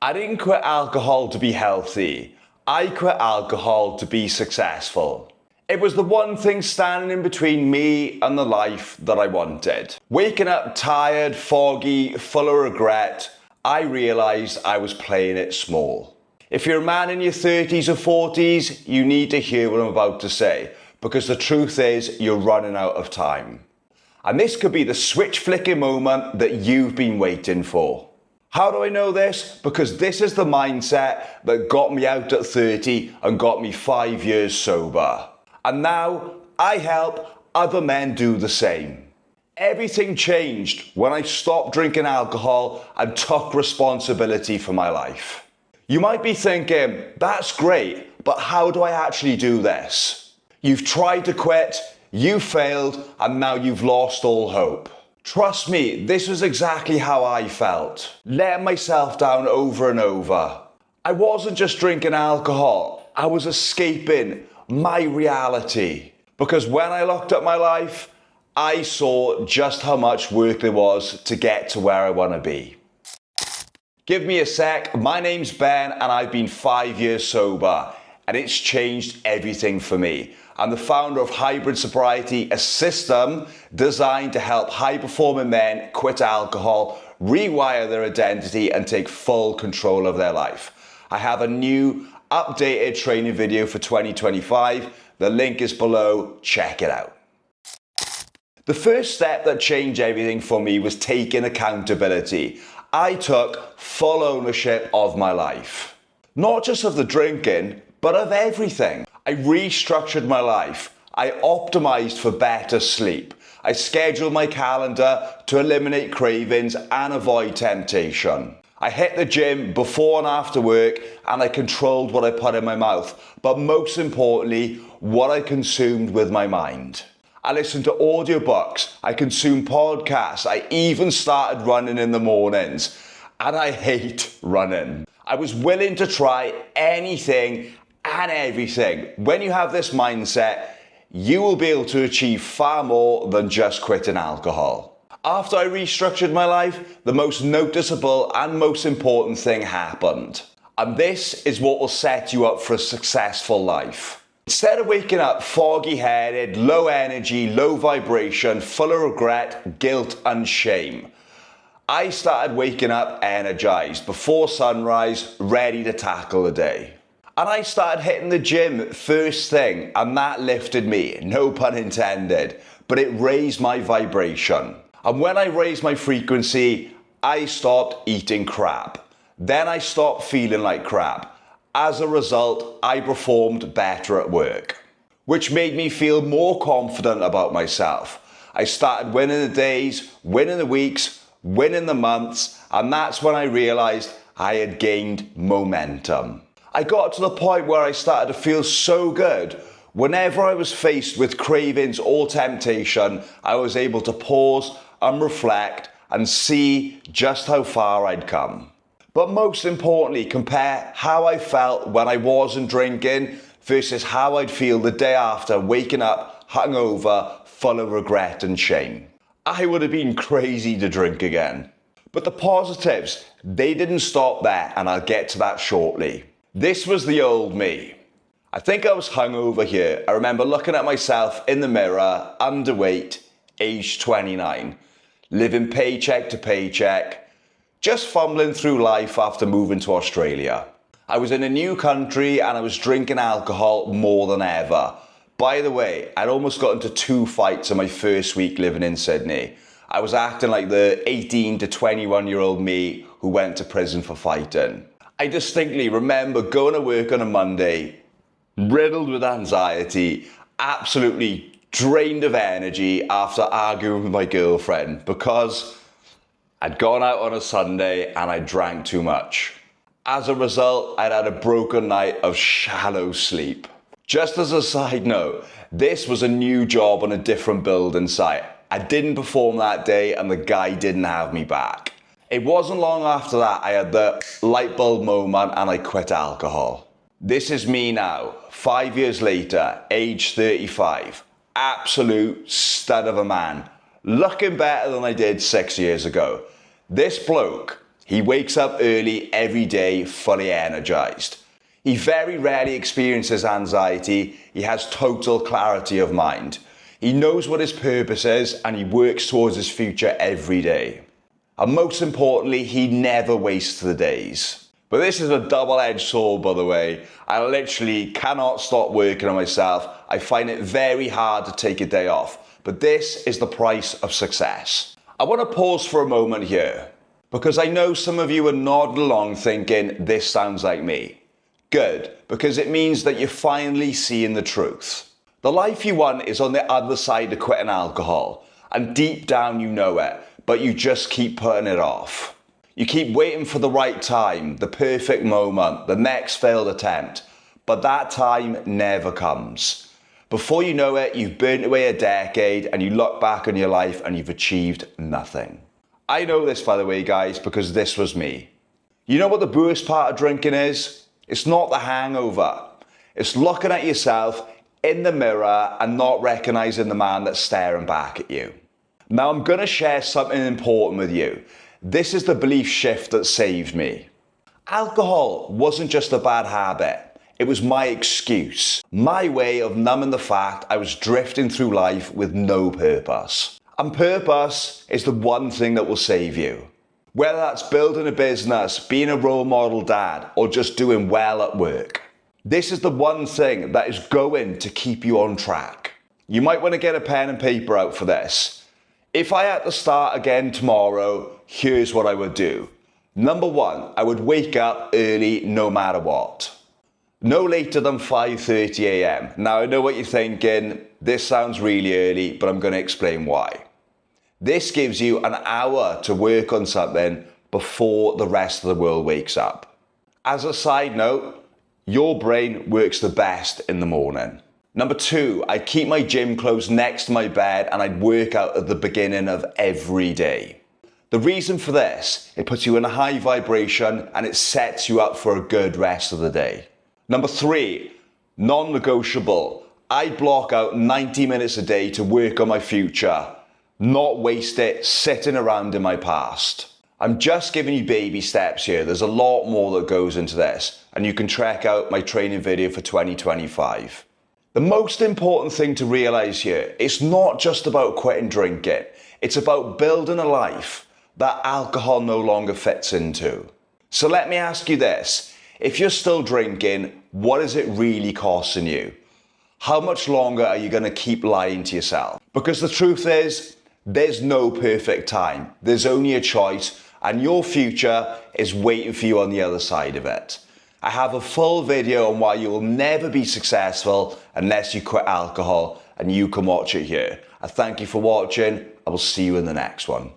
I didn't quit alcohol to be healthy. I quit alcohol to be successful. It was the one thing standing in between me and the life that I wanted. Waking up tired, foggy, full of regret, I realised I was playing it small. If you're a man in your 30s or 40s, you need to hear what I'm about to say, because the truth is you're running out of time. And this could be the switch flicking moment that you've been waiting for. How do I know this? Because this is the mindset that got me out at 30 and got me 5 years sober. And now I help other men do the same. Everything changed when I stopped drinking alcohol and took responsibility for my life. You might be thinking, that's great, but how do I actually do this? You've tried to quit, you failed, and now you've lost all hope. Trust me, this was exactly how I felt. Letting myself down over and over. I wasn't just drinking alcohol, I was escaping my reality. Because when I looked at my life, I saw just how much work there was to get to where I want to be. Give me a sec, my name's Ben and I've been 5 years sober and it's changed everything for me. I'm the founder of Hybrid Sobriety, a system designed to help high-performing men quit alcohol, rewire their identity, and take full control of their life. I have a new, updated training video for 2025. The link is below. Check it out. The first step that changed everything for me was taking accountability. I took full ownership of my life. Not just of the drinking, but of everything. I restructured my life. I optimized for better sleep. I scheduled my calendar to eliminate cravings and avoid temptation. I hit the gym before and after work and I controlled what I put in my mouth, but most importantly, what I consumed with my mind. I listened to audiobooks, I consumed podcasts, I even started running in the mornings. And I hate running. I was willing to try anything and everything. When you have this mindset, you will be able to achieve far more than just quitting alcohol. After I restructured my life, the most noticeable and most important thing happened. And this is what will set you up for a successful life. Instead of waking up foggy-headed, low energy, low vibration, full of regret, guilt and shame, I started waking up energized, before sunrise, ready to tackle the day. And I started hitting the gym first thing, and that lifted me, no pun intended, but it raised my vibration. And when I raised my frequency, I stopped eating crap. Then I stopped feeling like crap. As a result, I performed better at work, which made me feel more confident about myself. I started winning the days, winning the weeks, winning the months, and that's when I realized I had gained momentum. I got to the point where I started to feel so good. Whenever I was faced with cravings or temptation, I was able to pause and reflect and see just how far I'd come. But most importantly, compare how I felt when I wasn't drinking versus how I'd feel the day after, waking up hungover, full of regret and shame. I would have been crazy to drink again. But the positives, they didn't stop there, and I'll get to that shortly. This was the old me. I think I was hungover here. I remember looking at myself in the mirror, underweight, aged 29, living paycheck to paycheck, just fumbling through life after moving to Australia. I was in a new country and I was drinking alcohol more than ever. By the way, I'd almost got into 2 fights in my first week living in Sydney. I was acting like the 18 to 21-year-old me who went to prison for fighting. I distinctly remember going to work on a Monday, riddled with anxiety, absolutely drained of energy after arguing with my girlfriend because I'd gone out on a Sunday and I drank too much. As a result, I'd had a broken night of shallow sleep. Just as a side note, this was a new job on a different building site. I didn't perform that day and the guy didn't have me back. It wasn't long after that I had the light bulb moment and I quit alcohol. This is me now, 5 years later, age 35. Absolute stud of a man. Looking better than I did 6 years ago. This bloke, He wakes up early every day, fully energized. He very rarely experiences anxiety. He has total clarity of mind. He knows what his purpose is and he works towards his future every day. And most importantly, he never wastes the days. But this is a double-edged sword, by the way. I literally cannot stop working on myself. I find it very hard to take a day off. But this is the price of success. I want to pause for a moment here, because I know some of you are nodding along thinking, this sounds like me. Good, because it means that you're finally seeing the truth. The life you want is on the other side of quitting alcohol, and deep down you know it, but you just keep putting it off. You keep waiting for the right time, the perfect moment, the next failed attempt, but that time never comes. Before you know it, you've burnt away a decade and you look back on your life and you've achieved nothing. I know this, by the way, guys, because this was me. You know what the worst part of drinking is? It's not the hangover. It's looking at yourself in the mirror and not recognizing the man that's staring back at you. Now, I'm going to share something important with you. This is the belief shift that saved me. Alcohol wasn't just a bad habit. It was my excuse, my way of numbing the fact I was drifting through life with no purpose. And purpose is the one thing that will save you. Whether that's building a business, being a role model dad, or just doing well at work. This is the one thing that is going to keep you on track. You might want to get a pen and paper out for this. If I had to start again tomorrow, here's what I would do. Number one, I would wake up early no matter what. No later than 5:30 a.m. Now I know what you're thinking, this sounds really early, but I'm going to explain why. This gives you an hour to work on something before the rest of the world wakes up. As a side note, your brain works the best in the morning. Number two, I'd keep my gym clothes next to my bed and I'd work out at the beginning of every day. The reason for this, it puts you in a high vibration and it sets you up for a good rest of the day. Number three, non-negotiable. I'd block out 90 minutes a day to work on my future, not waste it sitting around in my past. I'm just giving you baby steps here. There's a lot more that goes into this, and you can check out my training video for 2025. The most important thing to realize here, it's not just about quitting drinking. It's about building a life that alcohol no longer fits into. So let me ask you this. If you're still drinking, what is it really costing you? How much longer are you going to keep lying to yourself? Because the truth is, there's no perfect time. There's only a choice, and your future is waiting for you on the other side of it. I have a full video on why you will never be successful unless you quit alcohol, and you can watch it here. I thank you for watching. I will see you in the next one.